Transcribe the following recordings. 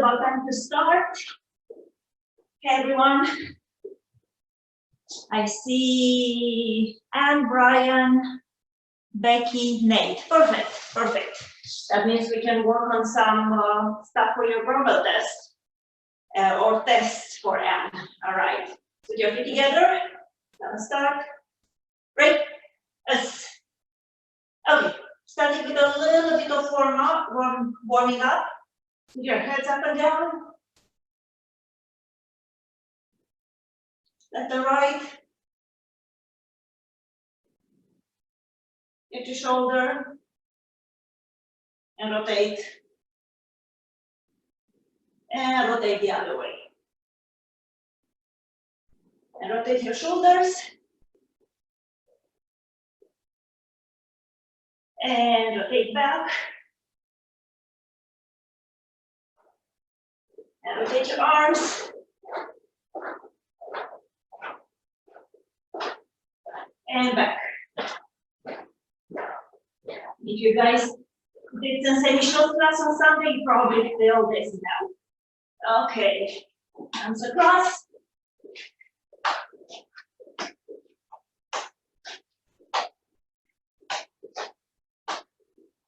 about time to start. Hey everyone. I see Anne, Brian, Becky, Nate. Perfect, perfect. That means we can work on some stuff for your verbal test or test for Anne. All right. Put your feet together. Now start. Break. Yes. Okay. Starting with a little bit of warming up. Put your heads up and down. Left and right. Lift your shoulder. And rotate. And rotate the other way. And rotate your shoulders. And rotate back. And rotate your arms. And back. If you guys did Sensei short class on Sunday, you probably feel this now. Okay. Arms across.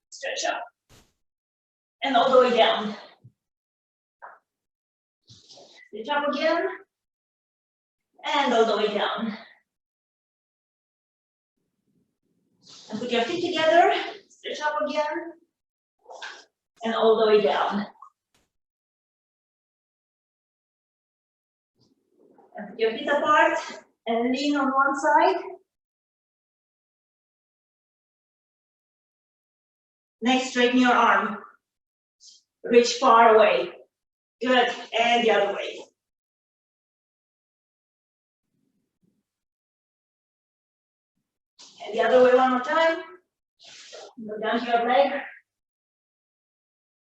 Stretch up. And all the way down. Stretch up again. And all the way down. And put your feet together. Stretch up again. And all the way down. And put your feet apart and lean on one side. Next, straighten your arm. Reach far away. Good. And the other way. And the other way one more time. Go down to your leg.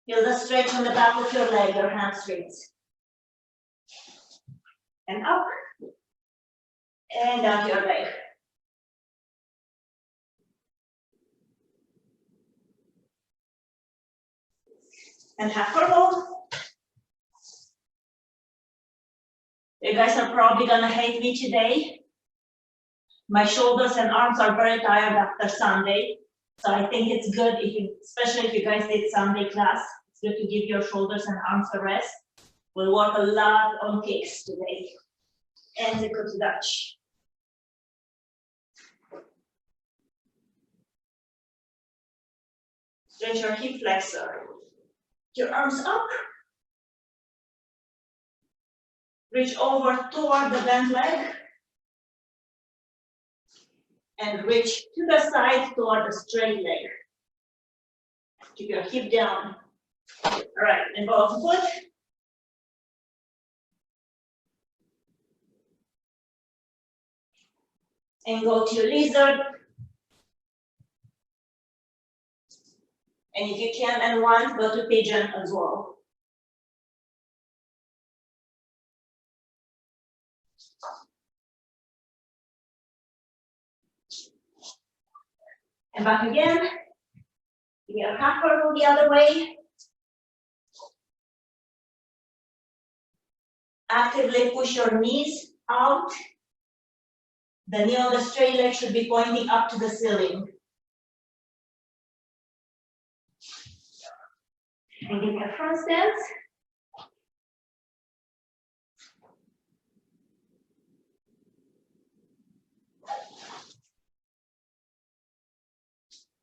Feel the stretch on the back of your leg, your hamstrings. And up. And down to your leg. And half circle. You guys are probably gonna hate me today. My shoulders and arms are very tired after Sunday. So I think it's good if you, especially if you guys did Sunday class, it's good to give your shoulders and arms a rest. We'll work a lot on kicks today. And the good Dutch. Stretch your hip flexor. Your arms up. Reach over toward the bent leg. And reach to the side toward the straight leg. Keep your hip down. All right, and both foot. And go to lizard. And if you can and want, go to pigeon as well. And back again. Give your half circle the other way. Actively push your knees out. The knee on the straight leg should be pointing up to the ceiling. And give me a front stance.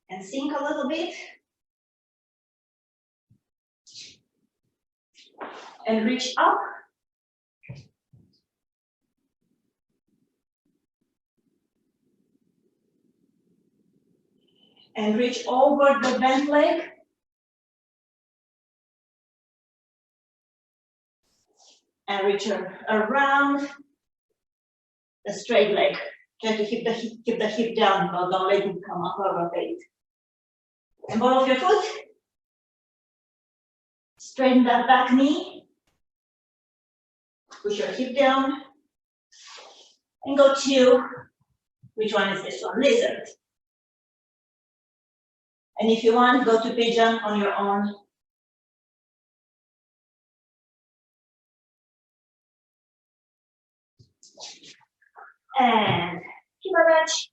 And sink a little bit. And reach up. And reach over the bent leg. And reach around the straight leg. Try to keep the hip down, but don't let it come up or rotate. And ball of your foot. Straighten that back knee. Push your hip down. And go to, which one is this one? Lizard. And if you want, go to pigeon on your own. And keep a match.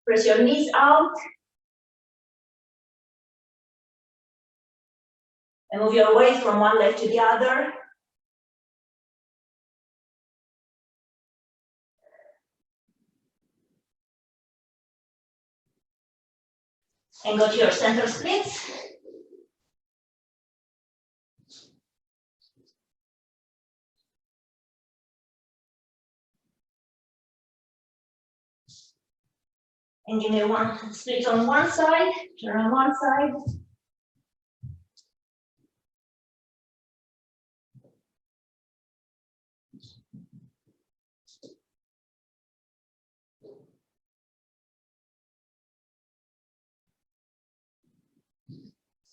Press your knees out. And move your weight from one leg to the other. And go to your center splits. And give me one split on one side, turn on one side.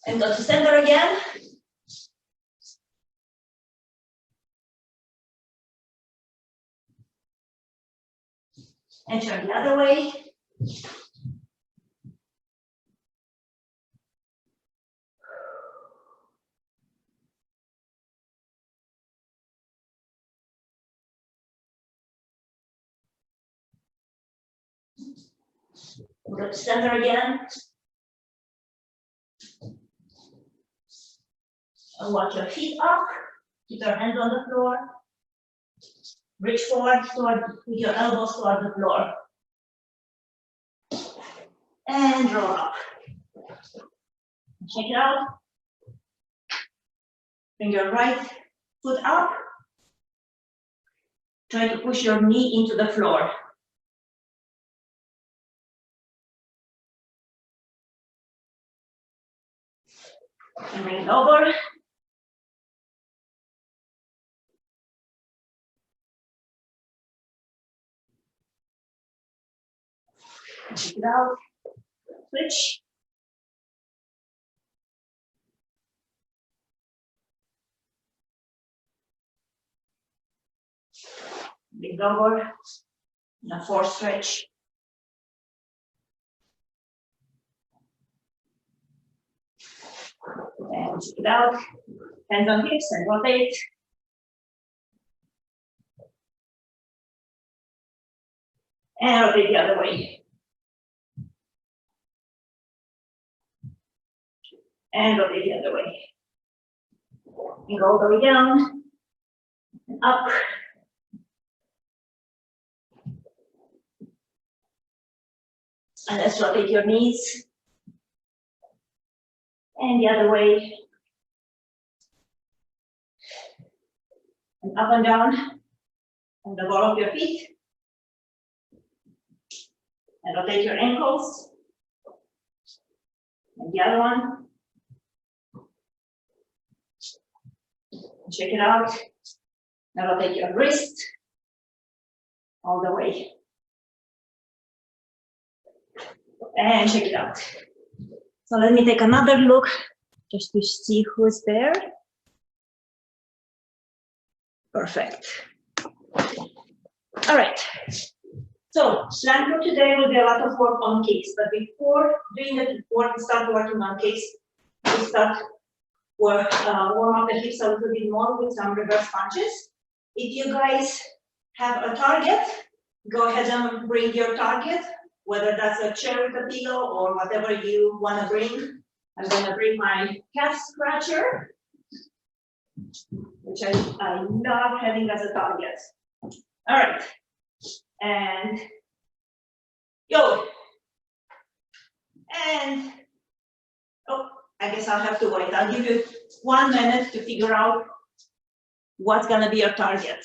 And go to center again. And turn the other way. Go to center again. And walk your feet up. Keep your hands on the floor. Reach forward with your elbows toward the floor. And roll up. Check it out. Bring your right foot up. Try to push your knee into the floor. And bring it over. Check it out. Switch. Bring it over. And a forward stretch. And check it out. Hands on hips and rotate. And rotate the other way. And rotate the other way. And go all the way down. And up. And let's rotate your knees. And the other way. And up and down. And the ball of your feet. And rotate your ankles. And the other one. And check it out. Now rotate your wrist. All the way. And check it out. So let me take another look just to see who's there. Perfect. All right. So plan for today will be a lot of work on kicks, but before doing the work, start working on kicks, we start warm up the hips a little bit more with some reverse punches. If you guys have a target, go ahead and bring your target, whether that's a chair with a pillow or whatever you want to bring. I'm going to bring my calf scratcher, which I love having as a target. All right. And yo. And oh, I guess I'll have to wait. I'll give you 1 minute to figure out what's going to be your target.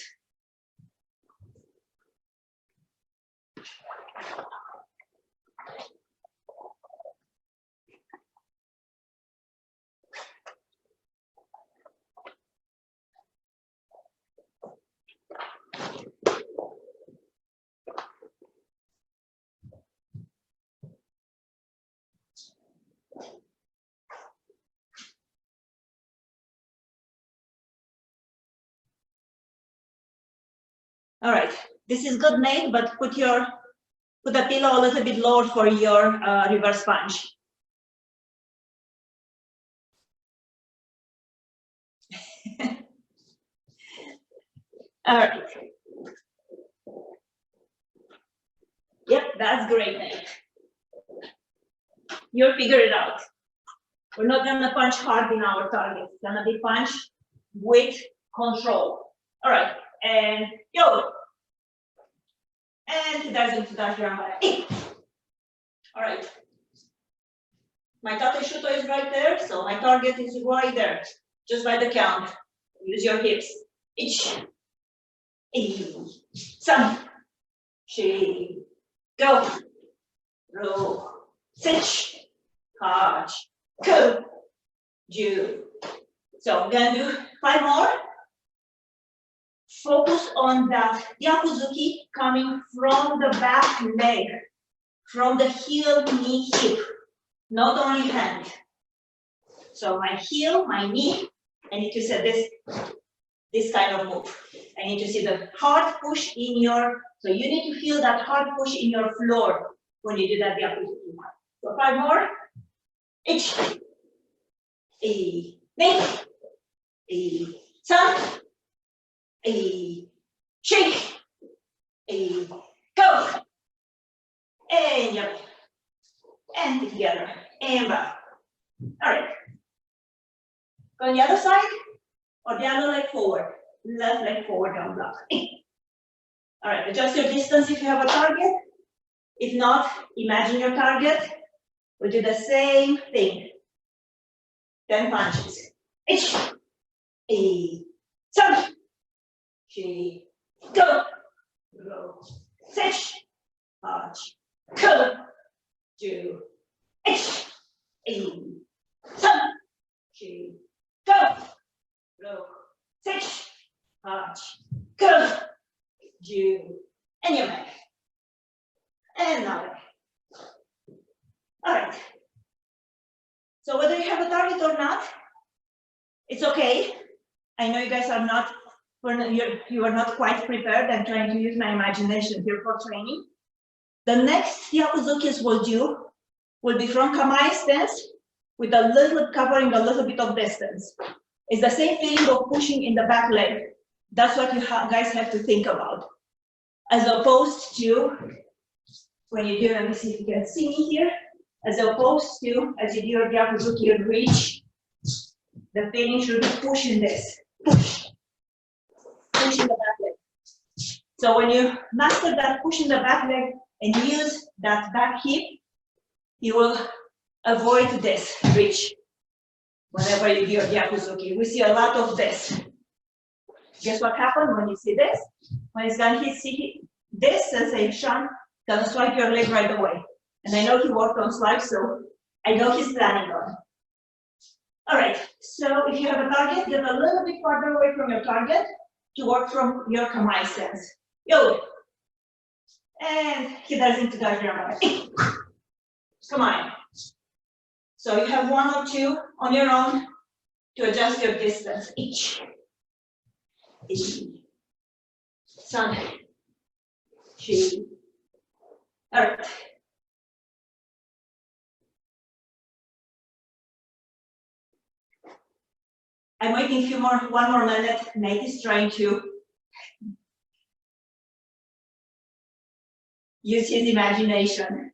All right, this is good, Nate, but put the pillow a little bit lower for your reverse punch. All right. Yep, that's great, Nate. You'll figure it out. We're not gonna punch hard in our target. It's gonna be punch with control. All right, and yo. And there's into that grammar. All right. My tate shuto is right there, so my target is right there. Just by the count. Use your hips. Ich. Some. She. Go. Row. Sich. Haj. Ko. Ju. So I'm gonna do 5 more. Focus on that Yakuzuki coming from the back leg, from the heel, knee, hip, not only hand. So my heel, my knee, I need to set this kind of move. I need to see the hard push in your, so you need to feel that hard push in your floor when you do that Yakuzuki. So 5 more. Ich. Neck. Sun. Shake. Go. And jump. And together. And back. All right. Go on the other side. Or the other leg forward. Left leg forward, down block. All right. Adjust your distance if you have a target. If not, imagine your target. We'll do the same thing. 10 punches. Ich. Some. She. Go. Row. Sich. Arch. Go. Do. Ich. Some. She. Go. Row. Sich. Arch. Go. Do. And your back. And now. All right. So whether you have a target or not, it's okay. I know you guys are not, you are not quite prepared. I'm trying to use my imagination here for training. The next Yakuzukis will do will be from Kamae stance with a little covering a little bit of distance. It's the same feeling of pushing in the back leg. That's what you guys have to think about. As opposed to, when you do, let me see if you can see me here. As opposed to, as you do your Yakuzuki, you reach, the feeling should be pushing this. Push. Push in the back leg. So when you master that push in the back leg and use that back hip, you will avoid this reach. Whenever you do your Yakuzuki, we see a lot of this. Guess what happens when you see this? When it's gonna see this sensation, gonna swipe your leg right away. And I know he worked on slides, so I know he's planning on. All right, so if you have a target, get a little bit farther away from your target to work from your Kamae stance. Yo. And he does into diagram. Come on. So you have 1 or 2 on your own to adjust your distance each. Sun. She. All right. I'm waiting one more minute. Nate is trying to use his imagination.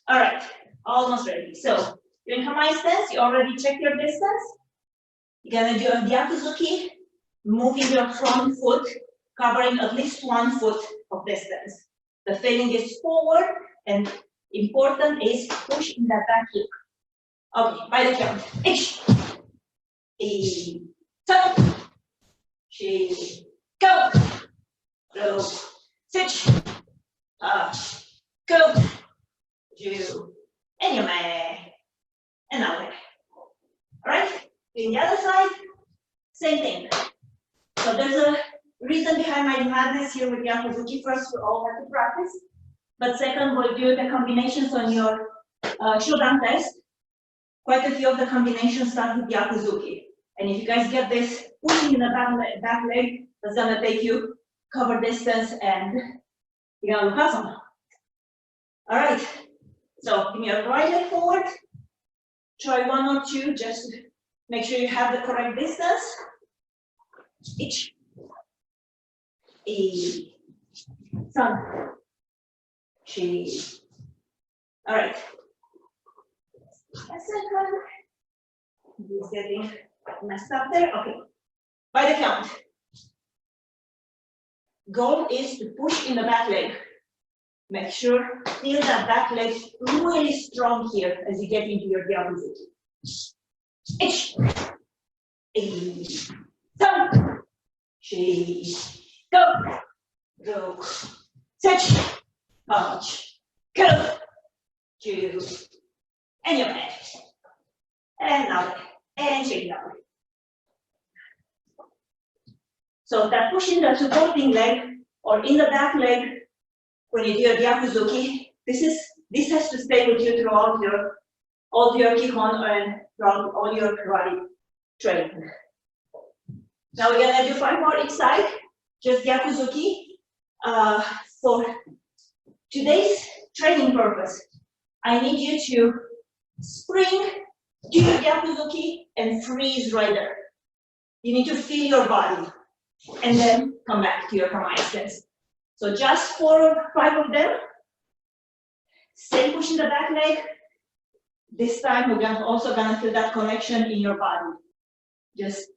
All right, almost ready. So you're in Kamae stance, you already checked your distance. You're gonna do a Yakuzuki, moving your front foot, covering at least 1 foot of distance. The feeling is forward, and important is push in the back hip. Okay, by the count. Ich. Sun. She. Go. Row. Sich. Go. Do. And you may. And now there. Alright? In the other side, same thing. So there's a reason behind my madness here with Yakuzuki. First, we all have to practice. But second, we'll do the combinations on your Shodan test. Quite a few of the combinations start with Yakuzuki. And if you guys get this pushing in the back leg, that's gonna take you cover distance and you're gonna look awesome. All right, so give me a right leg forward. Try 1 or 2, just make sure you have the correct distance. Ich. Sun. She. All right. A second. This getting messed up there. Okay. By the count. Goal is to push in the back leg. Make sure, feel that back leg really strong here as you get into your Gyakuzuki. Sun. She. Go. Go. Set. Punch. Go. Two. And your head. And out. And shake it out. So that pushing the supporting leg or in the back leg when you do your Gyakuzuki, this has to stay with you throughout all your Kihon and throughout all your karate training. Now we're gonna do 5 more each side, just Gyakuzuki. For today's training purpose, I need you to spring, do your Gyakuzuki, and freeze right there. You need to feel your body, and then come back to your Kamae stance. So just 4 or 5 of them. Same push in the back leg. This time we're also gonna feel that connection in your body. Just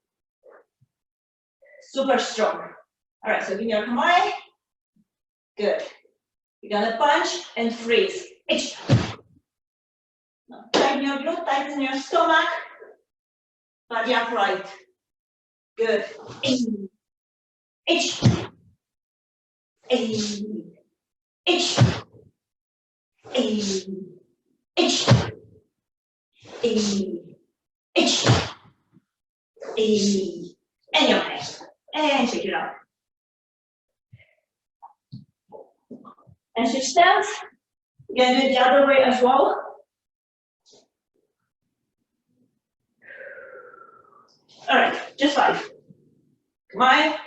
super strong. All right, so give me your Kamae. Good. You're gonna punch and freeze. Now, tighten your glute, tighten your stomach. Body upright. Good. H. H. H. H. H. H. And your head. And shake it out. And switch stance. You're gonna do it the other way as well. All right, just 5. Come on.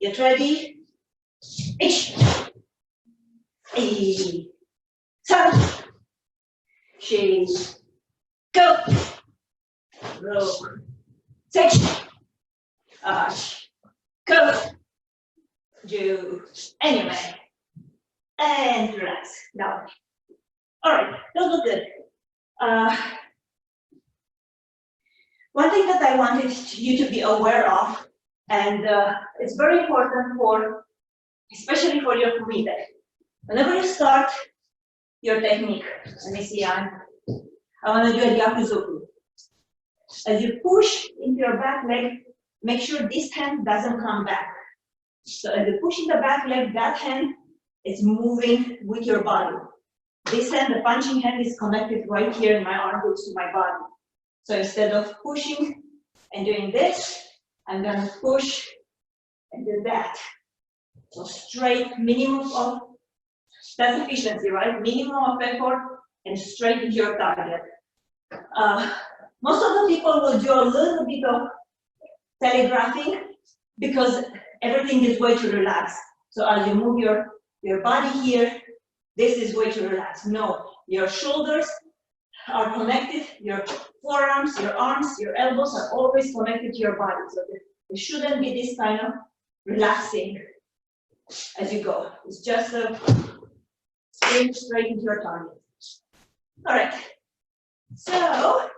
Get ready. H. A. Sun. She. Go. Roll. Six. Go. Do. Anyway. And relax. Down. All right, those look good. One thing that I wanted you to be aware of, and it's very important especially for your fumite. Whenever you start your technique, let me see, I want to do a Gyakuzuki. As you push into your back leg, make sure this hand doesn't come back. So as you push in the back leg, that hand is moving with your body. This hand, the punching hand, is connected right here in my armpits to my body. So instead of pushing and doing this, I'm gonna push and do that. So straight, minimum of, that's efficiency, right? Minimum of effort and straight into your target. Most of the people will do a little bit of telegraphing because everything is way too relaxed. So as you move your body here, this is way too relaxed. No, your shoulders are connected, your forearms, your arms, your elbows are always connected to your body. So there shouldn't be this kind of relaxing as you go. It's just a sprint straight into your target. All right. So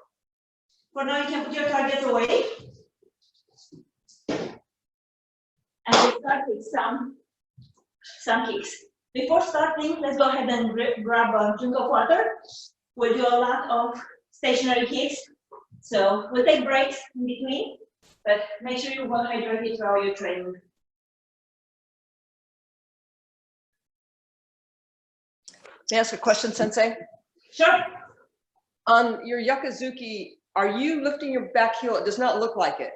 for now, you can put your target away. And we'll start with some kicks. Before starting, let's go ahead and grab a drink of water. We'll do a lot of stationary kicks. So we'll take breaks in between, but make sure you're well hydrated throughout your training. Can I ask a question, Sensei? Sure. On your Gyakuzuki, are you lifting your back heel? It does not look like it.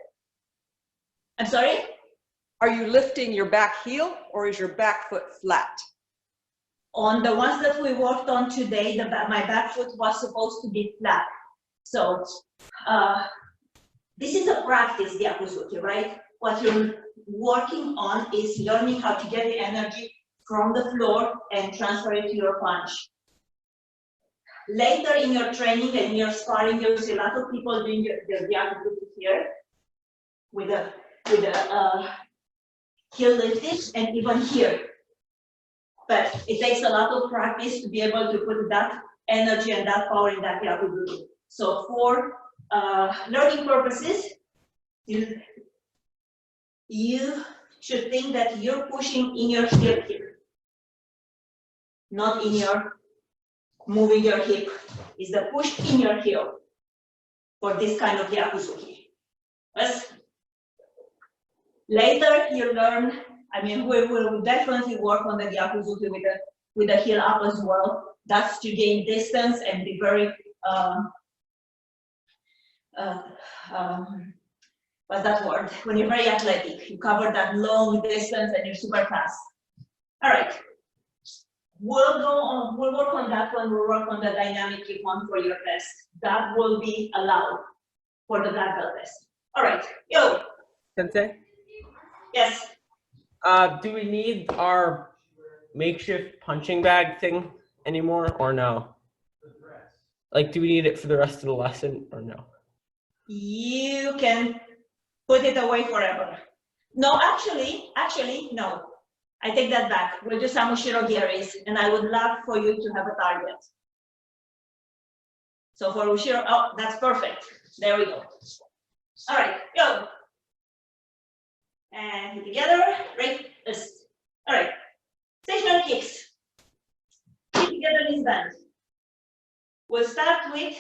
I'm sorry? Are you lifting your back heel or is your back foot flat? On the ones that we worked on today, my back foot was supposed to be flat. So this is a practice, Gyakuzuki, right? What you're working on is learning how to get the energy from the floor and transfer it to your punch. Later in your training and in your sparring, you'll see a lot of people doing their Gyakuzuki here with a heel lifted, and even here. But it takes a lot of practice to be able to put that energy and that power in that yakuzuki. So for learning purposes, you should think that you're pushing in your heel here, not in your moving your hip. Is the push in your heel for this kind of yakuzuki. Yes. Later you learn. I mean, we will definitely work on the yakuzuki with the heel up as well. That's to gain distance and be very what's that word? When you're very athletic, you cover that long distance and you're super fast. All right. We'll work on that when we work on the dynamic kick one for your test. That will be allowed for the black belt test. All right, yo. Sensei? Yes. Do we need our makeshift punching bag thing anymore or no? Like, do we need it for the rest of the lesson or no? You can put it away forever. No, actually, no. I take that back. We'll do some Ushiro Gyaris, and I would love for you to have a target. So for Ushiro, oh, that's perfect. There we go. All right, go. And hit together, right, wrist. All right, stationary kicks. Hit together, knees bend. We'll start with,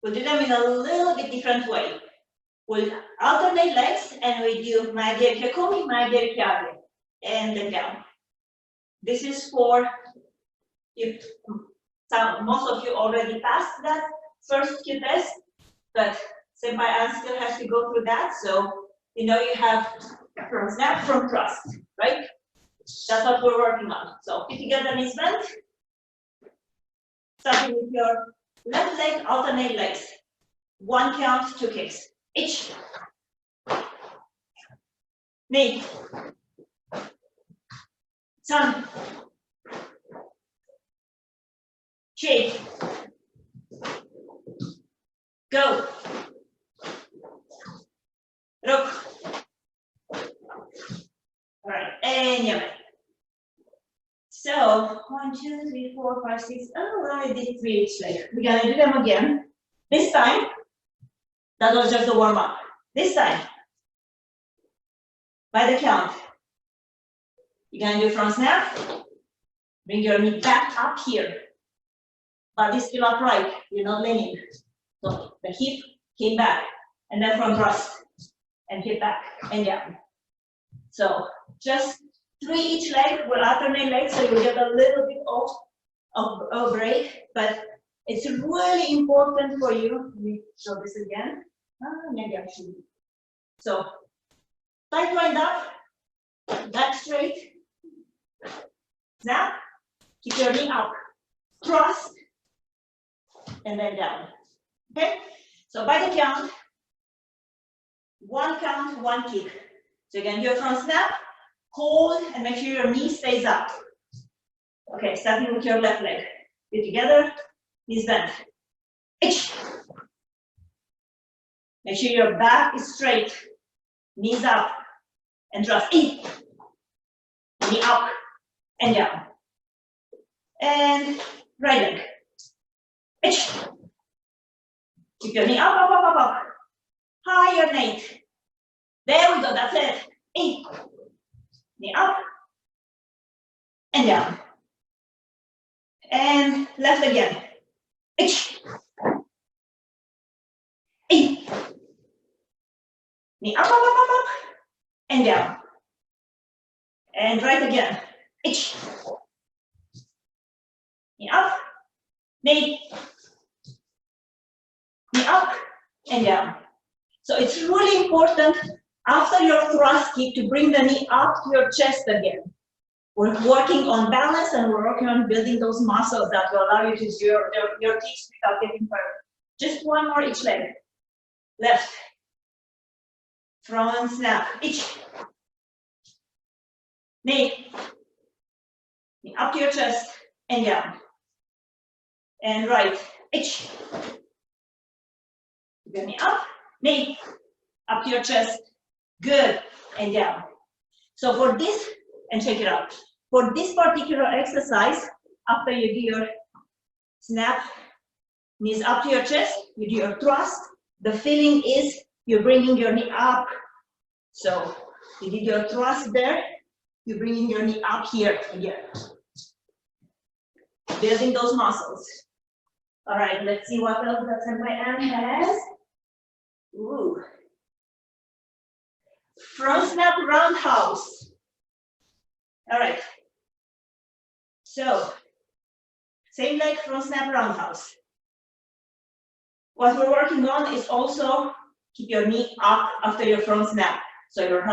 we'll do them in a little bit different way. We'll alternate legs and we do Maegeri Kyokomi, Maegeri Kyage, and then down. This is for, if most of you already passed that first Q test, but Senpai Ann still has to go through that, so you know you have from snap, from thrust, right? That's what we're working on. So if you get the knees bent, starting with your left leg, alternate legs. 1 count, 2 kicks. Each. Knee. Sun. Shake. Go. Rook. All right, and yamen. So 1, 2, 3, 4, 5, 6. Oh, I did 3 each leg. We're gonna do them again. This time, that was just a warm up. This time, by the count, you're gonna do front snap. Bring your knee back up here. Body still upright. You're not leaning. So the hip came back, and then front thrust, and hip back and down. So just 3 each leg. We'll alternate legs, so you get a little bit of a break, but it's really important for you. Let me show this again. Maybe I should. So tight wind up, back straight, snap, keep your knee up, thrust, and then down. Okay? So by the count, 1 count, 1 kick. So again, your front snap, hold, and make sure your knee stays up. Okay, starting with your left leg. Get together, knees bent. Itch. Make sure your back is straight, knees up, and thrust. In. Knee up and down. And right leg. Itch. Keep your knee up, up, up, up, up. Higher, Nate. There we go, that's it. In. Knee up and down. And left again. Itch. In. Knee up, up, up, up, up, and down. And right again. Itch. Knee up, knee up, and down. So it's really important after your thrust kick to bring the knee up to your chest again. We're working on balance and we're working on building those muscles that will allow you to do your kicks without getting hurt. Just 1 more each leg. Left. Front snap. Itch. Knee up to your chest and down. And right. Itch. Keep your knee up. Knee up to your chest Good, and down. So for this, and check it out. For this particular exercise, after you do your snap, knees up to your chest, you do your thrust. The feeling is you're bringing your knee up. So you did your thrust there, you're bringing your knee up here again. Building those muscles. All right, let's see what else that Sensei Ann has. Ooh. Front snap roundhouse. All right. So, same leg front snap roundhouse. What we're working on is also keep your knee up after your front snap. So your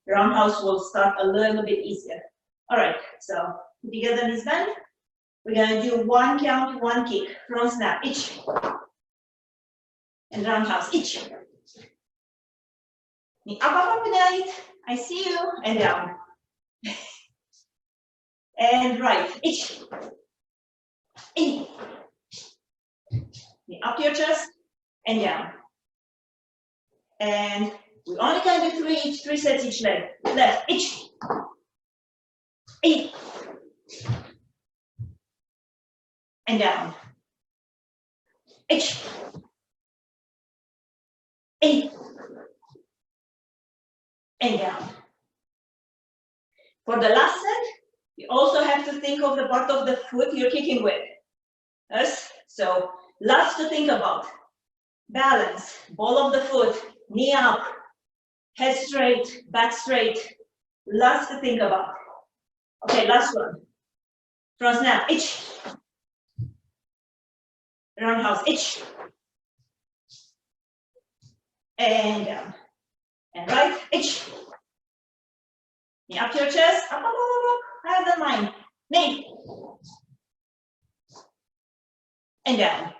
roundhouse will start a little bit easier. All right, so put together this bend. We're gonna do 1 count, 1 kick, front snap, each. And roundhouse, each. Knee up, up, up, and right. I see you, and down. And right, each. In. Knee up to your chest, and down. And we only can do 3 sets each leg. Left, each. In. And down. Each. In. And down. For the last set, you also have to think of the part of the foot you're kicking with. Yes? So lots to think about. Balance, ball of the foot, knee up, head straight, back straight. Lots to think about. Okay, last one. Front snap, each. Roundhouse, each. And down. And right, each. Knee up to your chest, up, up, up, up, higher than mine. Knee. And down.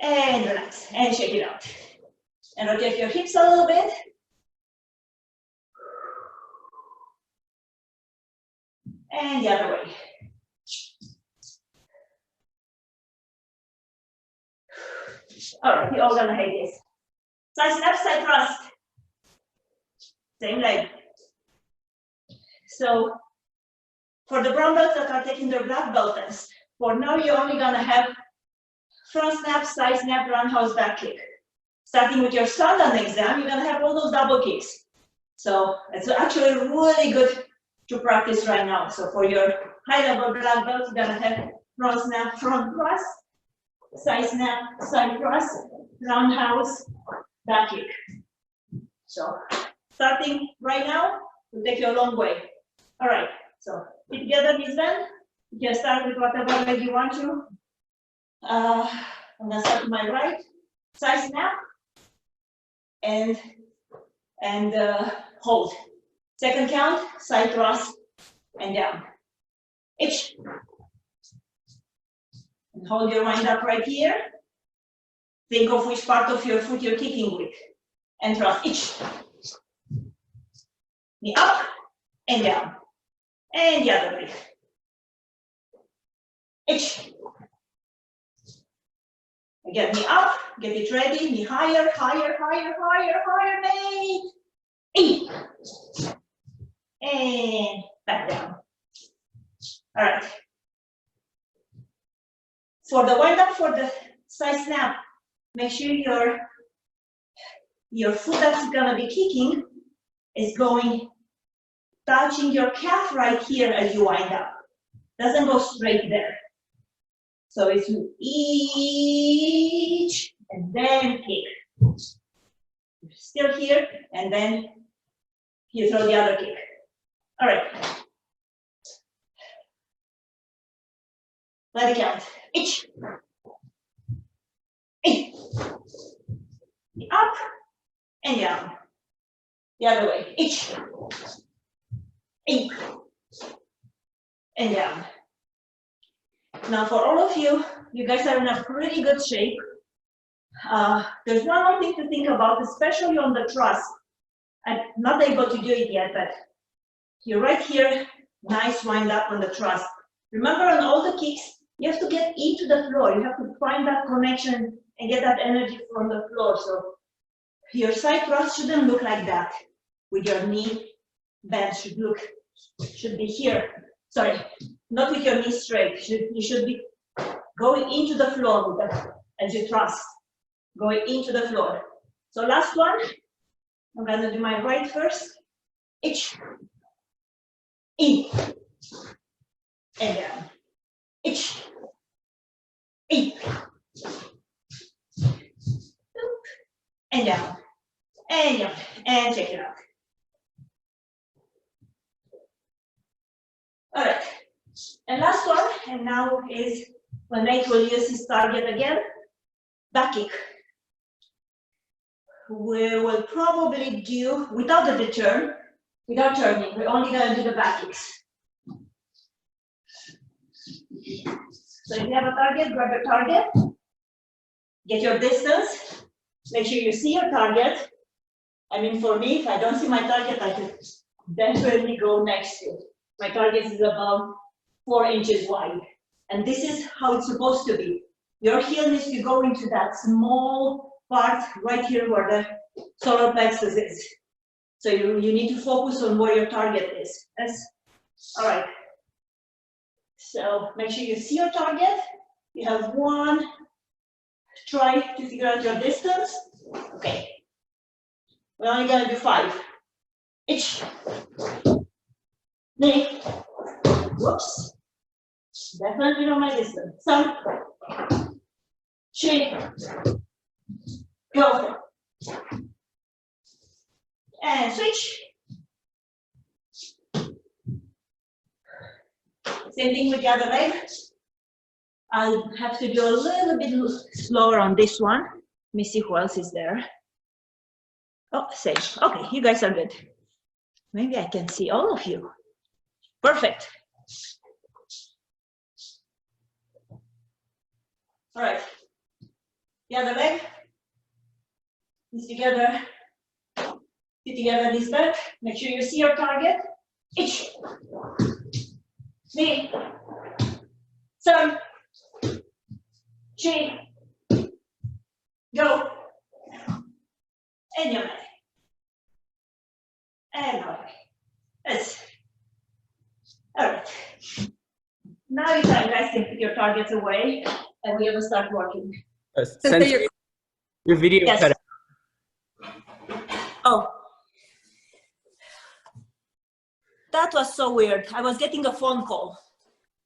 And relax, and shake it out. And rotate your hips a little bit. And the other way. All right, you're all gonna hate this. Side snap, side thrust. Same leg. So, for the brown belts that are taking their black belt test, for now you're only gonna have front snap, side snap, roundhouse, back kick. Starting with your Sundown exam, you're gonna have all those double kicks. So it's actually really good to practice right now. So for your high level black belt, you're gonna have front snap, front thrust, side snap, side thrust, roundhouse, back kick. So starting right now will take you a long way. All right, so put together this bend. You can start with whatever leg you want to. I'm gonna start with my right, side snap, and hold. Second count, side thrust, and down. Each. And hold your mind up right here. Think of which part of your foot you're kicking with. And thrust, each. Knee up, and down. And the other way. Each. Again, knee up, get it ready, knee higher, higher, higher, higher, higher, knee. In. And back down. All right. For the wind up for the side snap, make sure your foot that's gonna be kicking is going, touching your calf right here as you wind up. Doesn't go straight there. So it's each and then kick. Still here, and then you throw the other kick. All right. Let it count. Each. In. Up and down. The other way. Each. In. And down. Now for all of you, you guys are in a pretty good shape. There's one more thing to think about, especially on the thrust. I'm not able to do it yet, but you're right here, nice wind up on the thrust. Remember on all the kicks, you have to get into the floor. You have to find that connection and get that energy from the floor. So your side thrust shouldn't look like that. with your knee bend, should be here. Sorry, not with your knee straight. You should be going into the floor with that, as you thrust, going into the floor. So last one, I'm gonna do my right first. Itch, in, and down. Itch, in, and down, and down, and check it out. All right, and last one, and now is when Nate will use his target again, back kick. We will probably do, without the turn, without turning, we're only gonna do the back kicks. So if you have a target, grab your target, get your distance, make sure you see your target. I mean, for me, if I don't see my target, I could definitely go next to it. My target is about 4 inches wide. And this is how it's supposed to be. Your heel needs to go into that small part right here where the solar plexus is. So you need to focus on where your target is. Yes? All right. So make sure you see your target. You have one. Try to figure out your distance. Okay. We're only gonna do 5. Itch. Knee. Whoops. Definitely not my distance. Some. Chin. Go. And switch. Same thing with the other leg. I'll have to do a little bit slower on this one. Let me see who else is there. Oh, same. Okay, you guys are good. Maybe I can see all of you. Perfect. All right. The other leg. Knees together. Feet together, knees back. Make sure you see your target. Itch. Knee. Turn. Chin. Go. And your leg. And your leg. Yes. All right. Now you guys can put your targets away and we're gonna start working. Sensei, your video Yes. cut out. Oh. That was so weird. I was getting a phone call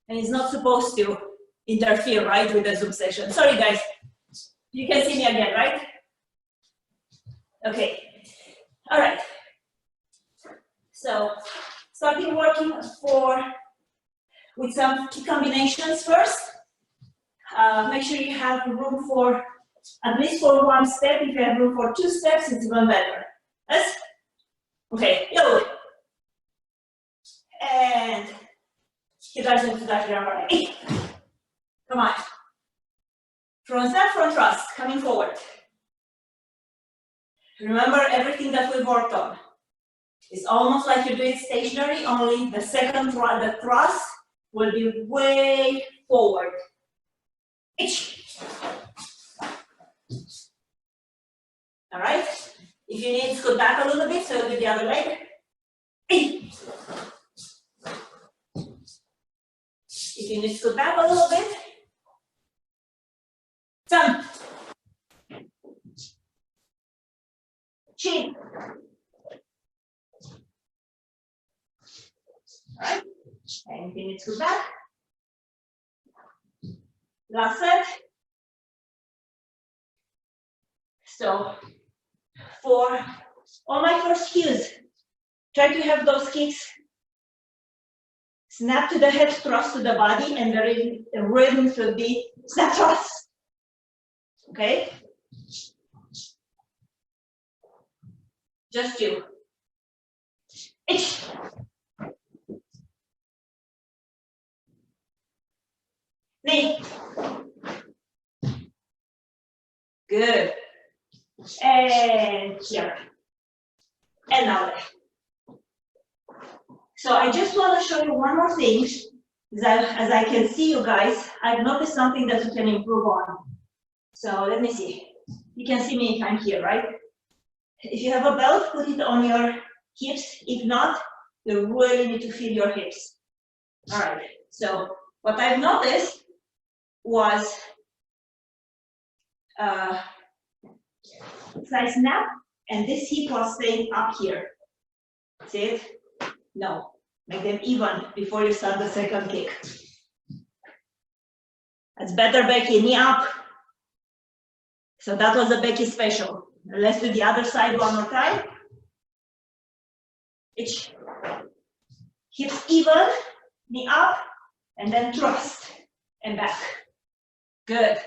and it's not supposed to interfere, right, with the Zoom session. Sorry, guys. You can see me again, right? Okay. All right. So, starting working with some key combinations first. Make sure you have room for at least for 1 step. If you have room for 2 steps, it's even better. Yes? Okay, yo. And you guys into that ground already. Come on. Front step, front thrust, coming forward. Remember everything that we worked on. It's almost like you do it stationary, only the second the thrust will be way forward. Itch. All right. If you need, scoot back a little bit, so do the other leg. If you need to scoot back a little bit. Turn. Chin. All right. And if you need to scoot back. Last set. So for all my first cues, try to have those kicks snap to the head, thrust to the body, and the rhythm should be snap thrust. Okay? Just 2. Itch. Knee. Good. And here. And now there. So I just want to show you one more thing. As I can see you guys, I've noticed something that we can improve on. So let me see. You can see me if I'm here, right? If you have a belt, put it on your hips. If not, you really need to feel your hips. All right, so what I've noticed was I snap and this hip was staying up here. See it? No, make them even before you start the second kick. That's better, Becky, knee up. So that was a Becky special. Let's do the other side one more time. Each hips even, knee up, and then thrust and back. Good.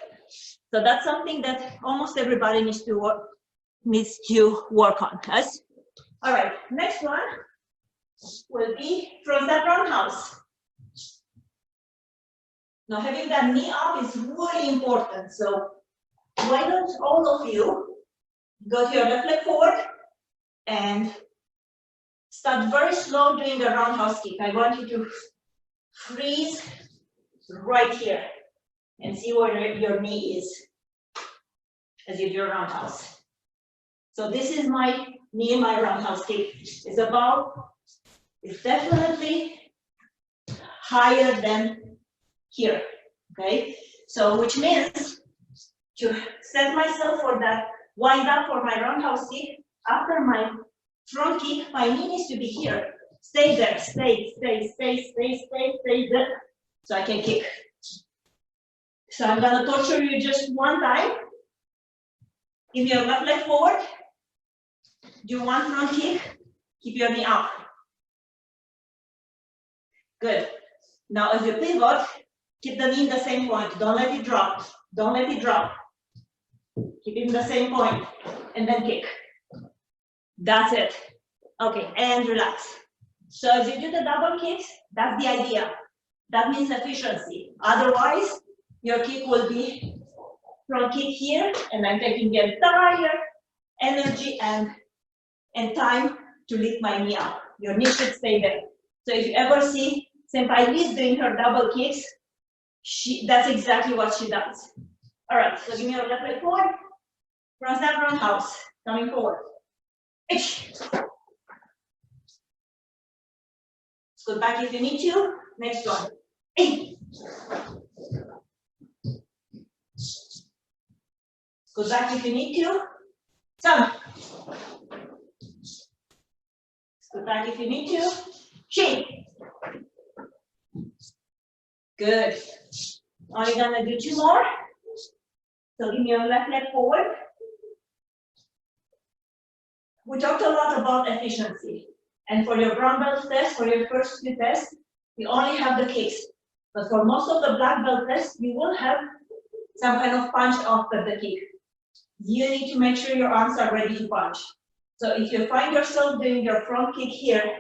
So that's something that almost everybody needs to work on. Yes? All right, next one will be front step roundhouse. Now having that knee up is really important. So why don't all of you go to your left leg forward and start very slow doing the roundhouse kick. I want you to freeze right here and see where your knee is as you do your roundhouse. So this is my knee, my roundhouse kick. It's definitely higher than here, okay? So which means to set myself for that wind up for my roundhouse kick, after my front kick, my knee needs to be here. Stay there, stay there, so I can kick. So I'm gonna torture you just one time. Give your left leg forward, do one front kick, keep your knee up. Good. Now as you pivot, keep the knee in the same point. Don't let it drop. Don't let it drop. Keep it in the same point, and then kick. That's it. Okay, and relax. So as you do the double kicks, that's the idea. That means efficiency. Otherwise, your kick will be front kick here, and I'm taking the entire energy and time to lift my knee up. Your knee should stay there. So if you ever see Senpai Liz doing her double kicks, that's exactly what she does. All right, so give me your left leg forward. Front step roundhouse, coming forward. Scoot back if you need to. Next one. Scoot back if you need to. Some. Scoot back if you need to. Shake. Good. Only gonna do two more. So give me your left leg forward. We talked a lot about efficiency. And for your brown belt test, for your first two tests, you only have the kicks. But for most of the black belt tests, you will have some kind of punch after the kick. You need to make sure your arms are ready to punch. So if you find yourself doing your front kick here,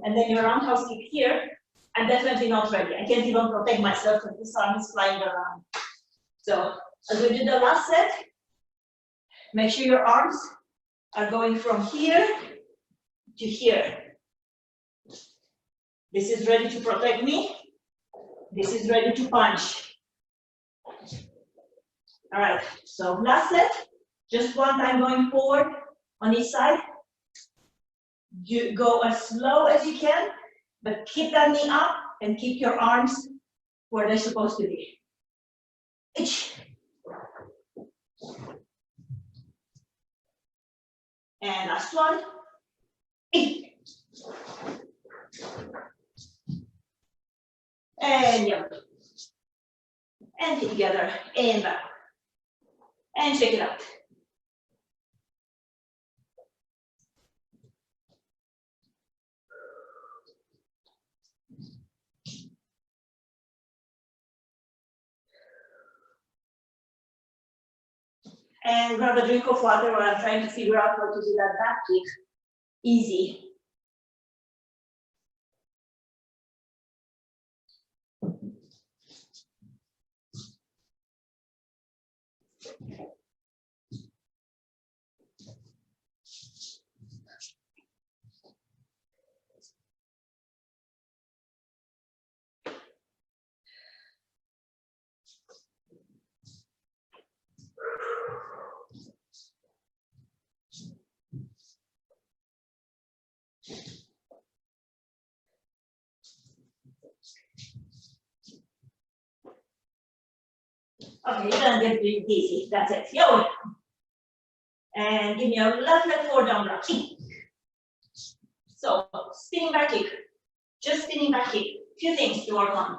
and then your roundhouse kick here, I'm definitely not ready. I can't even protect myself if this arm is flying around. So as we do the last set, make sure your arms are going from here to here. This is ready to protect me. This is ready to punch. All right, so last set, just one time going forward on each side. You go as slow as you can, but keep that knee up and keep your arms where they're supposed to be. And last one. And yeah. And feet together and back. And shake it out. And grab a drink of water while I'm trying to figure out how to do that back kick. Easy. Okay, you're gonna get really dizzy. That's it. Yo. And give me your left leg forward down block. So spinning back kick. Just spinning back kick. Few things to work on.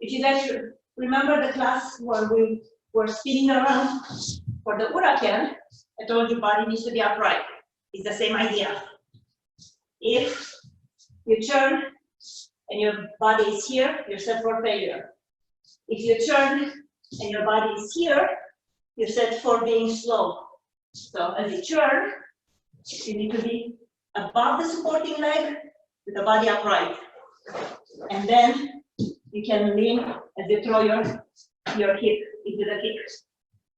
If you guys remember the class where we were spinning around for the Huracan, I told you body needs to be upright. It's the same idea. If you turn and your body is here, you're set for failure. If you turn and your body is here, you're set for being slow. So as you turn, you need to be above the supporting leg with the body upright. And then you can lean as you throw your hip into the kick.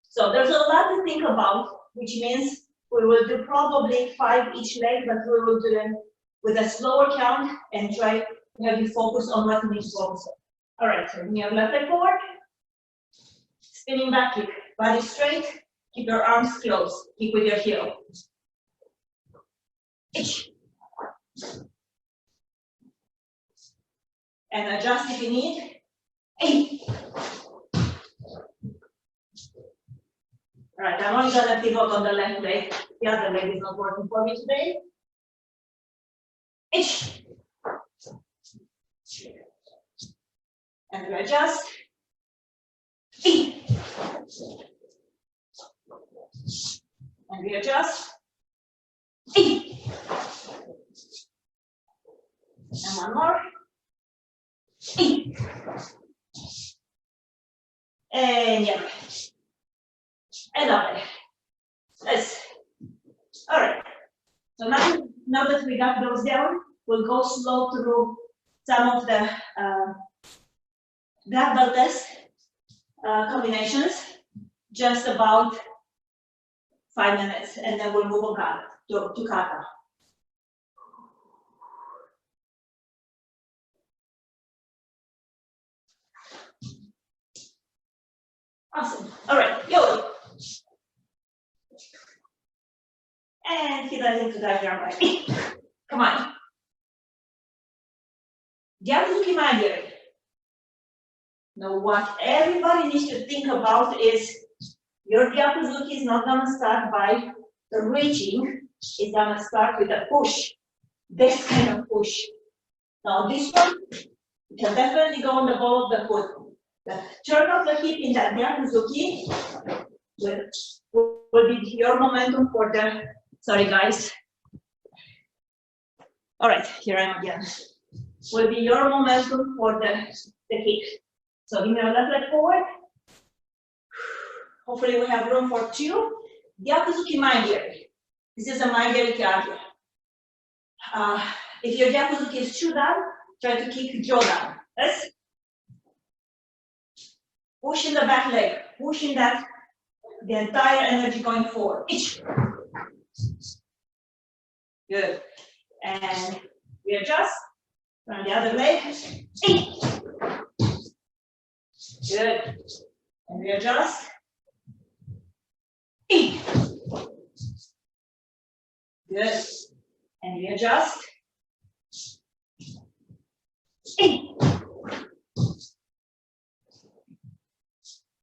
So there's a lot to think about, which means we will do probably 5 each leg, but we will do them with a slower count and try to have you focus on what you need to focus on. All right, so bring your left leg forward, spinning back kick, body straight, keep your arms closed, kick with your heel. And adjust if you need. All right, I'm only gonna pivot on the left leg. The other leg is not working for me today. And we adjust. And we adjust. And one more. And yeah. And up. Yes. All right. So now that we got those down, we'll go slow through some of the black belt test combinations, just about 5 minutes, and then we'll move on to kata. Awesome. All right, yo. And he does into that arm right. Come on. Gyakuzuki Magiri. Now what everybody needs to think about is your Gyakuzuki is not gonna start by the reaching, it's gonna start with a push. This kind of push. Now this one, you can definitely go on the ball of the foot. The turn of the hip in that Gyakuzuki will be your momentum for the, sorry guys. All right, here I am again. Will be your momentum for the kick. So give me your left leg forward. Hopefully we have room for 2. Gyakuzuki Maigiri. This is a Maigiri Kage. If your Gyakuzuki is Chudan, try to kick Jodan. Yes? Pushing the back leg, pushing that, the entire energy going forward. Good. And we adjust from the other leg. Good. And we adjust. Good. And we adjust.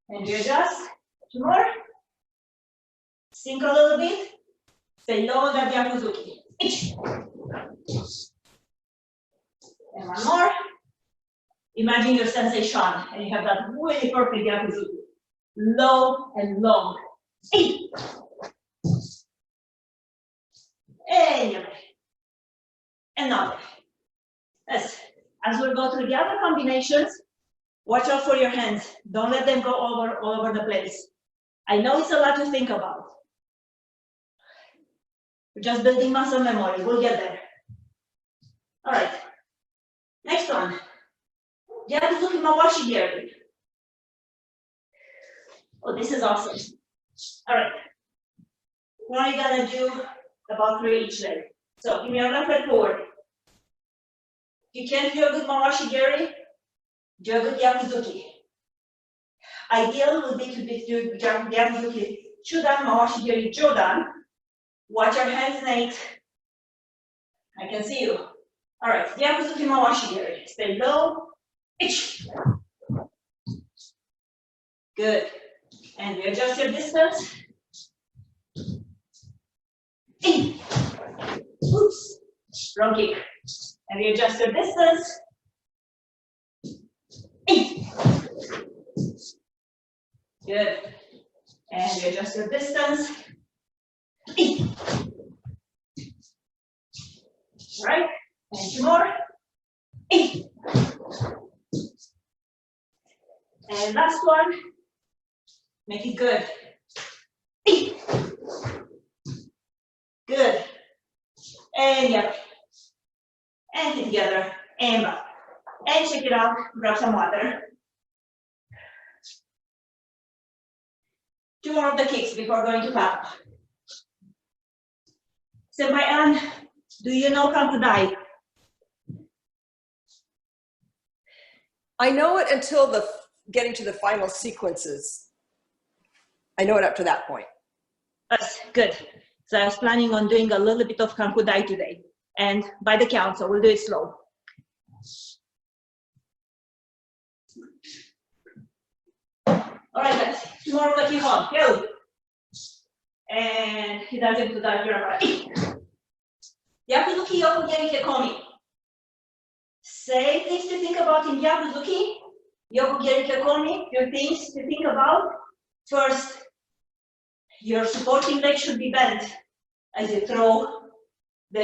And we adjust. 2 more. Sink a little bit. Stay low on that Gyakuzuki. And 1 more. Imagine your Sensei Sean, and you have that really perfect Gyakuzuki. Low and long. And now. Yes. As we go through the other combinations, watch out for your hands. Don't let them go all over the place. I know it's a lot to think about. We're just building muscle memory. We'll get there. All right. Next one. Gyakuzuki Mawashi Geri. Oh, this is awesome. All right. What are you gonna do about 3 each leg? So give me your left leg forward. If you can't do a good Mawashi Geri, do a good Gyakuzuki. Ideal would be to do Gyakuzuki Chudan, Mawashi Geri, Jodan. Watch your hands, Nate. I can see you. All right, Gyakuzuki Mawashi Geri. Stay low. Good. Good. And we adjust your distance. In. Oops. Wrong kick. And we adjust your distance. In. Good. And we adjust your distance. In. All right. And two more. In. And last one. Make it good. In. Good. And yeah. And together. And back. And check it out. Grab some water. Two more of the kicks before going to paddle. Senpai Ann, do you know how to dive? I know it until the getting to the final sequences. I know it up to that point. That's good. So I was planning on doing a little bit of kankudai today, and by the count, so we'll do it slow. All right, guys. Two more of the kihon. Go. And he does it to dive your body. Yakuzuki yoku genki komi. Say things to think about in Yakuzuki. Yoku genki komi. Your things to think about. First, your supporting leg should be bent as you throw the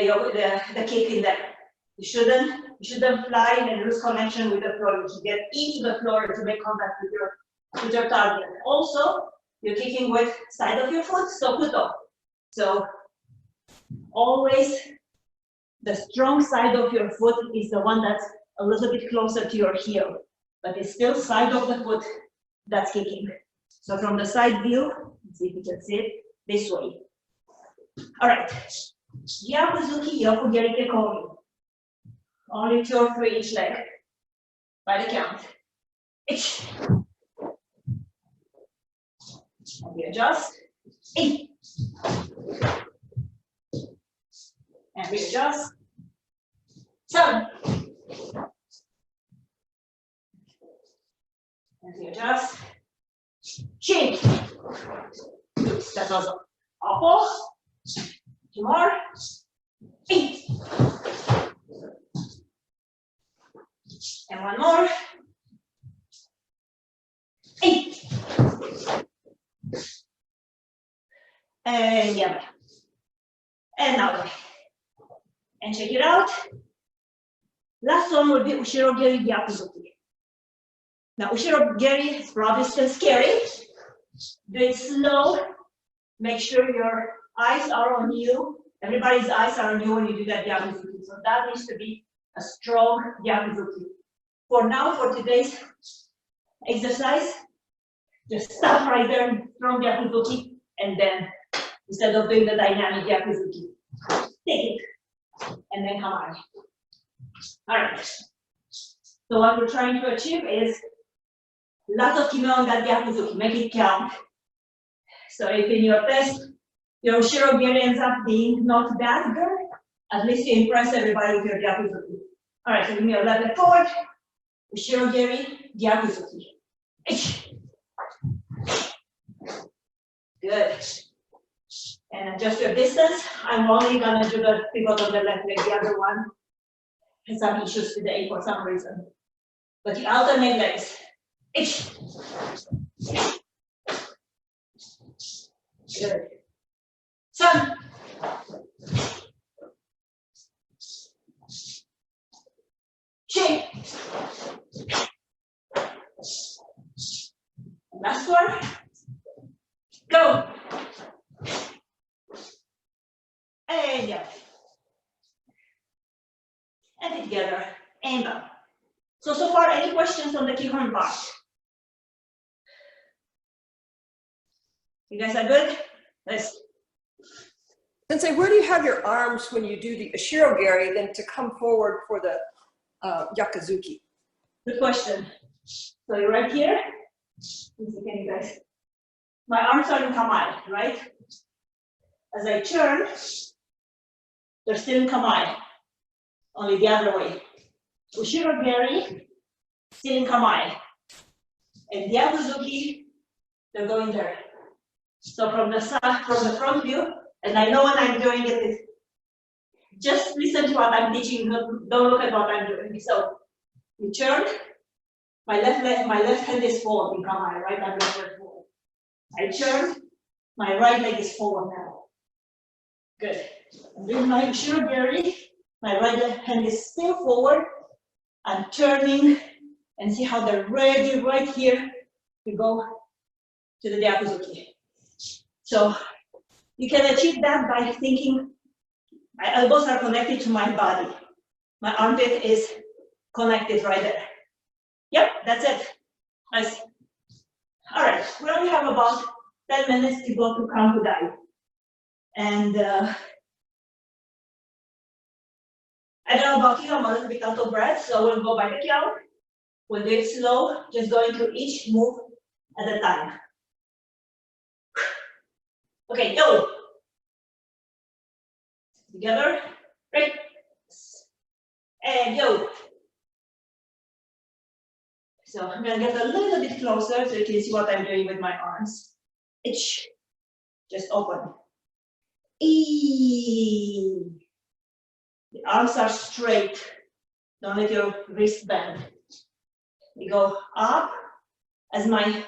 kick in there. You shouldn't fly and lose connection with the floor. You should get into the floor to make contact with your target. Also, you're kicking with side of your foot, so kuto. So always the strong side of your foot is the one that's a little bit closer to your heel, but it's still side of the foot that's kicking. So from the side view, let's see if you can see it this way. All right. Yakuzuki yoku gerike komi. Only 2 or 3 each leg. By the count. Ich. And we adjust. In. And we adjust. 7. And we adjust. Chin. Oops, that was awful. 2 more. 8. And 1 more. 8. And yeah. And now. And check it out. Last one will be Ushiro Geri Gyakuzuki. Now, Ushiro Geri is probably still scary. Do it slow. Make sure your eyes are on you. Everybody's eyes are on you when you do that Gyakuzuki. So that needs to be a strong Gyakuzuki. For now, for today's exercise, just stop right there, strong Gyakuzuki, and then instead of doing the dynamic Gyakuzuki, take it, and then come on. All right. So what we're trying to achieve is lots of kime on that Gyakuzuki, make it count. So if in your test, your Ushiro Geri ends up being not that good, at least you impress everybody with your Gyakuzuki. All right, so give me your left leg forward, Ushiro Geri, Gyakuzuki. Good. And adjust your distance. I'm only gonna do the pivot on the left leg, the other one has some issues today for some reason. But you alternate legs. Good. Sun. Chin. Last one. Go. And yeah. And together. And down. So far, any questions on the kihon part? You guys are good? Let's. Sensei, where do you have your arms when you do the Ushiro Geri, then to come forward for the Yakuzuki? Good question. So you're right here. Can you guys? My arms are in kamae, right? As I turn, they're still in kamae, only the other way. Ushiro Geri, still in kamae. And Yakuzuki, they're going there. So from the side, from the front view, and I know when I'm doing it, just listen to what I'm teaching, don't look at what I'm doing. So you turn, my left hand is forward, become my right hand backward forward. I turn, my right leg is forward now. Good. With my shirogiri, my right hand is still forward. I'm turning and see how they're ready right here to go to the Gyakuzuki. So you can achieve that by thinking my elbows are connected to my body. My armpit is connected right there. Yep, that's it. Nice. All right, we only have about 10 minutes to go to Kankudai. And I don't know about you, I'm a little bit out of breath, so we'll go by the count. We'll do it slow, just going through each move at a time. Okay, go. Together, right? And go. So I'm gonna get a little bit closer so you can see what I'm doing with my arms. Itch. Just open. E. The arms are straight. Don't let your wrist bend. We go up. As my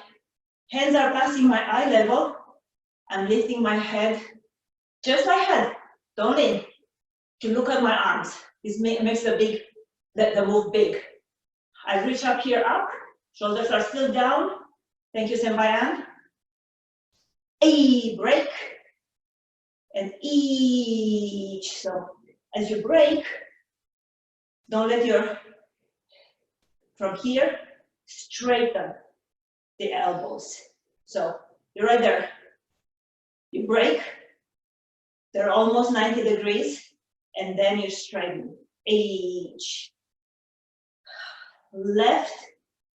hands are passing my eye level, I'm lifting my head just like head. Don't lean. To look at my arms. This makes the move big. I reach up here up. Shoulders are still down. Thank you, Senpai. A break. And each. So as you break, don't let from here, straighten the elbows. So you're right there. You break, they're almost 90 degrees, and then you straighten. Each. Left,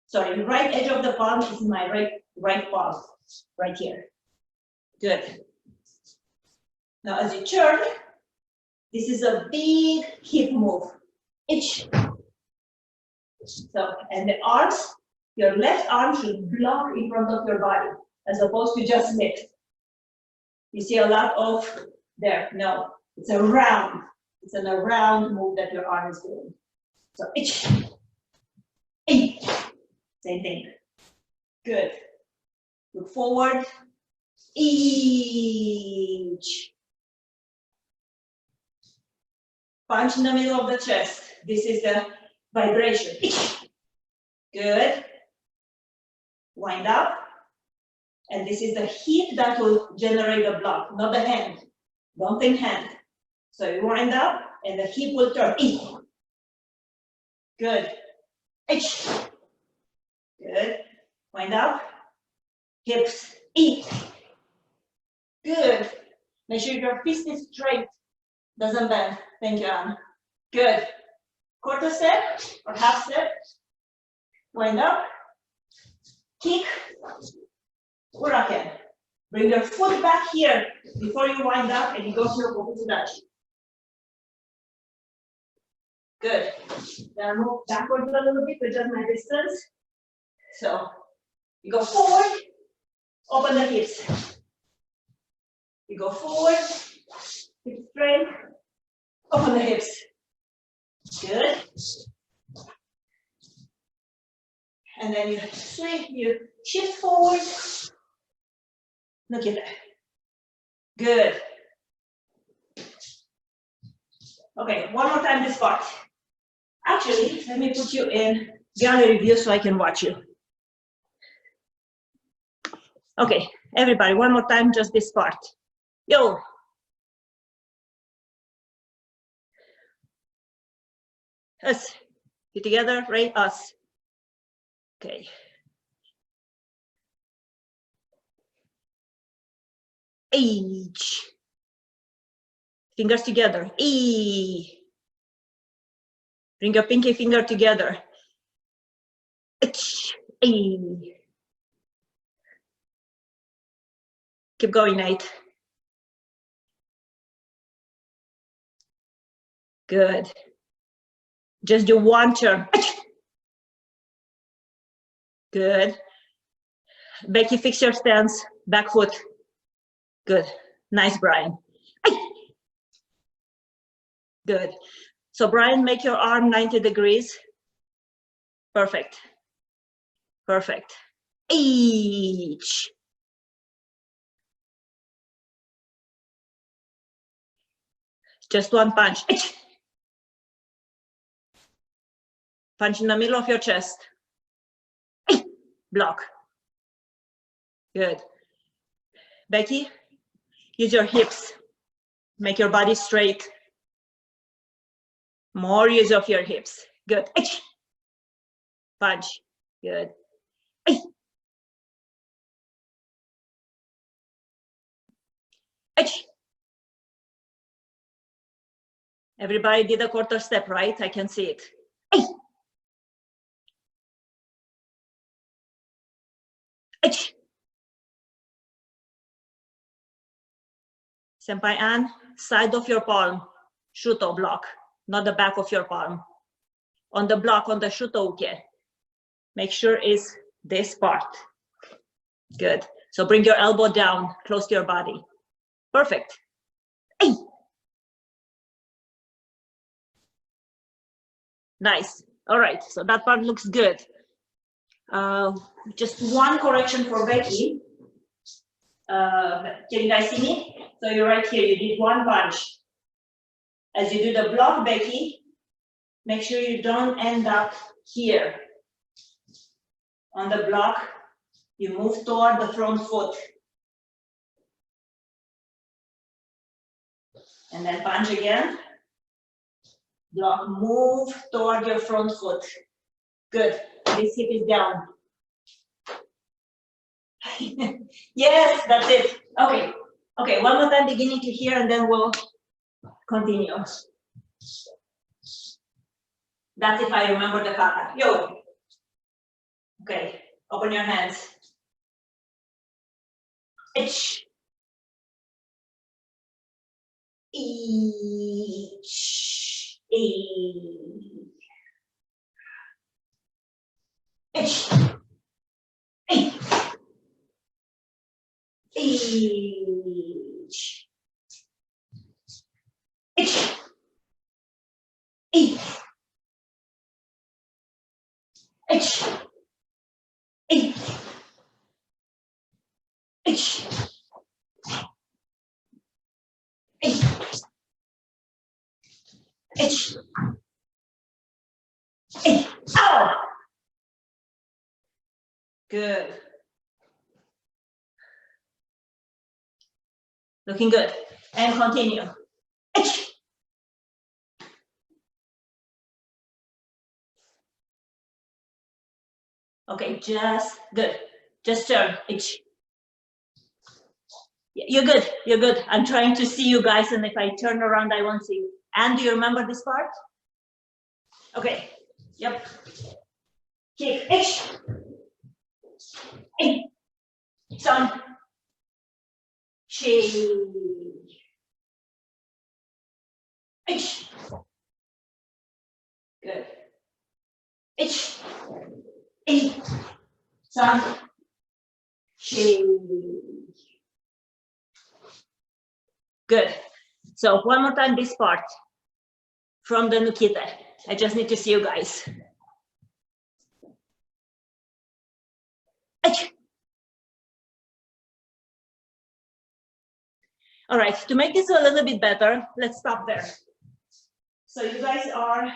sorry, right edge of the palm is my right palm, right here. Good. Now as you turn, this is a big hip move. Itch. So, and the arms, your left arm should block in front of your body, as opposed to just lift. You see a lot of there, no, it's a round. It's an around move that your arm is doing. So, itch. Same thing. Good. Look forward. Each. Punch in the middle of the chest. This is the vibration. Good. Wind up. And this is the hip that will generate the block, not the hand. Don't think hand. So you wind up and the hip will turn. Good. Good. Wind up. Hips. Good. Make sure your fist is straight. Doesn't bend. Thank you, Anne. Good. Quarter step or half step. Wind up. Kick. Uraken. Bring your foot back here before you wind up and you go to your Kokutsudachi. Good. Then move backwards a little bit to adjust my distance. So you go forward, open the hips. You go forward, hip straight, open the hips. Good. And then you swing, you shift forward. Look at that. Good. Okay, one more time this part. Actually, let me put you in gallery view so I can watch you. Okay, everybody, one more time, just this part. Yo. Us. You together, right? Us. Okay. H. Fingers together. E. Bring your pinky finger together. H. E. Keep going, Nate. Good. Just do one turn. Good. Becky, fix your stance, back foot. Good. Nice, Brian. Good. So Brian, make your arm 90 degrees. Perfect. Perfect. Each. Just one punch. Each. Punch in the middle of your chest. Each. Block. Good. Becky, use your hips. Make your body straight. More use of your hips. Good. Eich. Punch. Good. Eich. Eich. Everybody did a quarter step, right? I can see it. Eich. Eich. Senpai Ann, side of your palm, shuto block, not the back of your palm. On the block, on the shuto uke, make sure is this part. Good. So bring your elbow down, close to your body. Perfect. Hey. Nice. All right, so that part looks good. Just one correction for Becky. Can you guys see me? So you're right here, you did one punch. As you do the block, Becky, make sure you don't end up here. On the block, you move toward the front foot. And then punch again. Block, move toward your front foot. Good, this hip is down. Yes, that's it. Okay, okay, one more time beginning to here and then we'll continue. That's if I remember the kata. Yo. Okay, open your hands. Each. Each. Each. Each. Each. Each. Each. Each. Each. Each. Each. Each. Each. Ow! Good. Looking good. And continue. Each. Okay, just good. Just turn. Each. You're good. You're good. I'm trying to see you guys, and if I turn around, I won't see you. And do you remember this part? Okay. Yep. Kick. Ish. In. Sun. Chi. Ish. Good. Ish. In. Sun. Chi. Good. So one more time this part from the Nukita. I just need to see you guys. All right, to make this a little bit better, let's stop there. So you guys are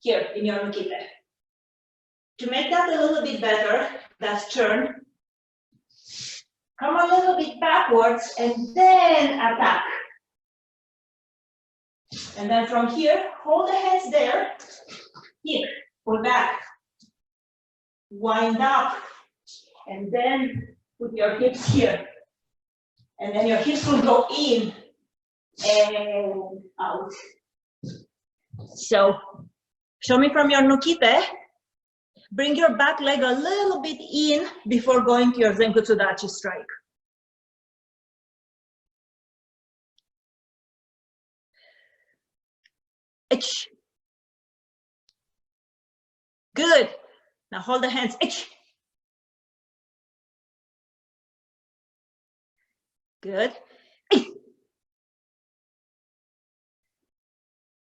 here in your Nukita. To make that a little bit better, that turn, come a little bit backwards and then attack. And then from here, hold the hands there, here, pull back, wind up, and then put your hips here. And then your hips will go in and out. So, show me from your Nukite. Bring your back leg a little bit in before going to your Zenkutsudachi strike. Itch. Good. Now hold the hands. Good.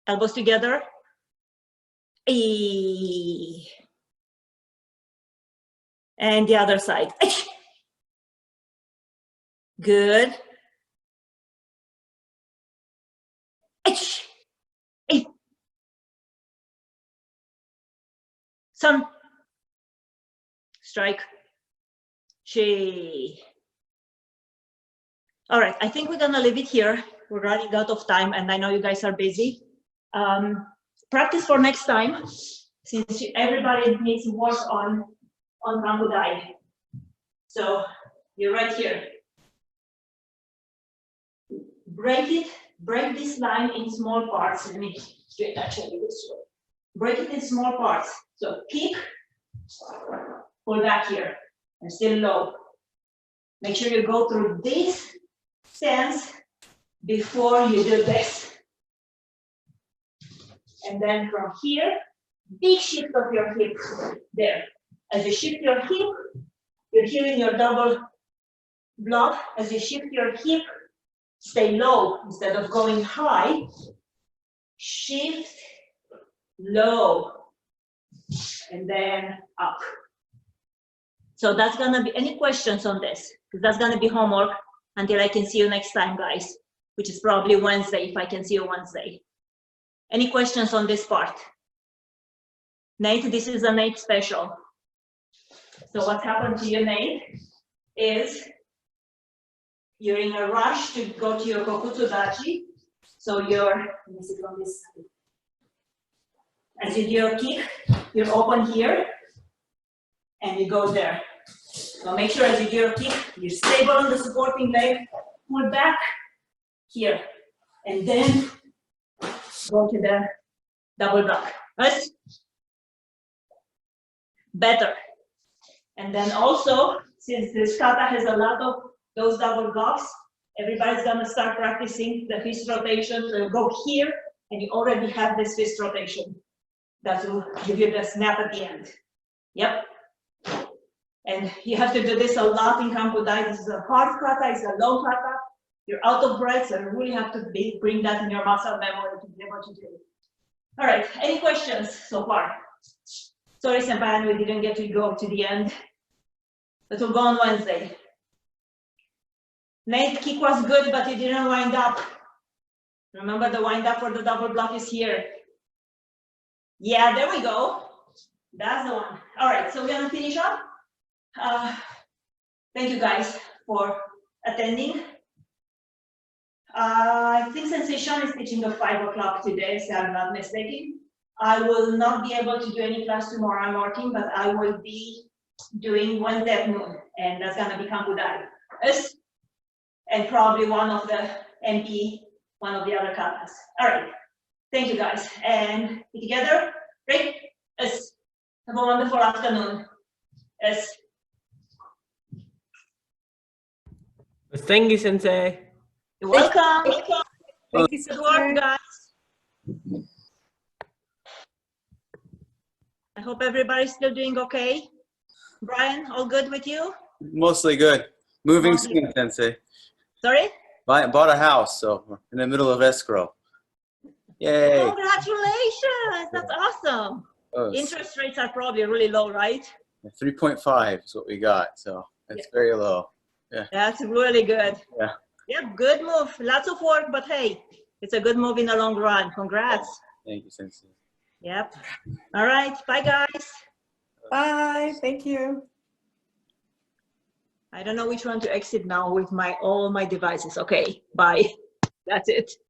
Elbows together. And the other side. Good. Sun. Strike. Chi. All right, I think we're gonna leave it here. We're running out of time and I know you guys are busy. Practice for next time, since everybody needs to work on Rambudai. So you're right here. Break this line in small parts. Let me do it actually this way. Break it in small parts. So kick, pull back here, and still low. Make sure you go through this stance before you do this. And then from here, big shift of your hip there. As you shift your hip, you're here in your double block. As you shift your hip, stay low instead of going high. Shift low and then up. So that's gonna be, any questions on this? Because that's gonna be homework until I can see you next time, guys, which is probably Wednesday, if I can see you Wednesday. Any questions on this part? Nate, this is a Nate special. So what happened to you, Nate, is you're in a rush to go to your Kokutsu Dachi. So you're, let me see from this side. As you do your kick, you're open here, and you go there. So make sure as you do your kick, you're stable on the supporting leg, pull back here, and then go to the double block. Right? Better. And then also, since this kata has a lot of those double blocks, everybody's gonna start practicing the fist rotation. So go here, and you already have this fist rotation. That will give you the snap at the end. Yep. And you have to do this a lot in Kampudai. This is a hard kata, it's a low kata. You're out of breath, so you really have to bring that in your muscle memory to be able to do it. All right, any questions so far? Sorry, Senpai, we didn't get to go to the end, but we'll go on Wednesday. Nate, kick was good, but you didn't wind up. Remember the wind up for the double block is here. Yeah, there we go. That's the one. All right, so we're gonna finish up. Thank you guys for attending. I think Sensei Sean is teaching at 5 o'clock today, so I'm not mistaken. I will not be able to do any class tomorrow, I'm working, but I will be doing Wednesday at noon, and that's gonna be Kampudai. Yes? And probably one of the MP, one of the other katas. All right, thank you guys, and be together. Great. Yes. Have a wonderful afternoon. Yes. Thank you, Sensei. You're welcome. Thank you, Good work, guys. I hope everybody's still doing okay. Brian, all good with you? Mostly good. Moving Mostly soon, Sensei. Sorry? Bought a house, so we're in the middle of escrow. Yay. Congratulations, that's awesome. Oh, Interest rates are probably really low, right? 3.5 is what we got, so it's very low. Yeah. That's really good. Yeah. Yep, good move. Lots of work, but hey, it's a good move in the long run. Congrats. Thank you, Sensei. Yep. All right, bye guys. Bye, thank you. I don't know which one to exit now with all my devices. Okay, bye. That's it.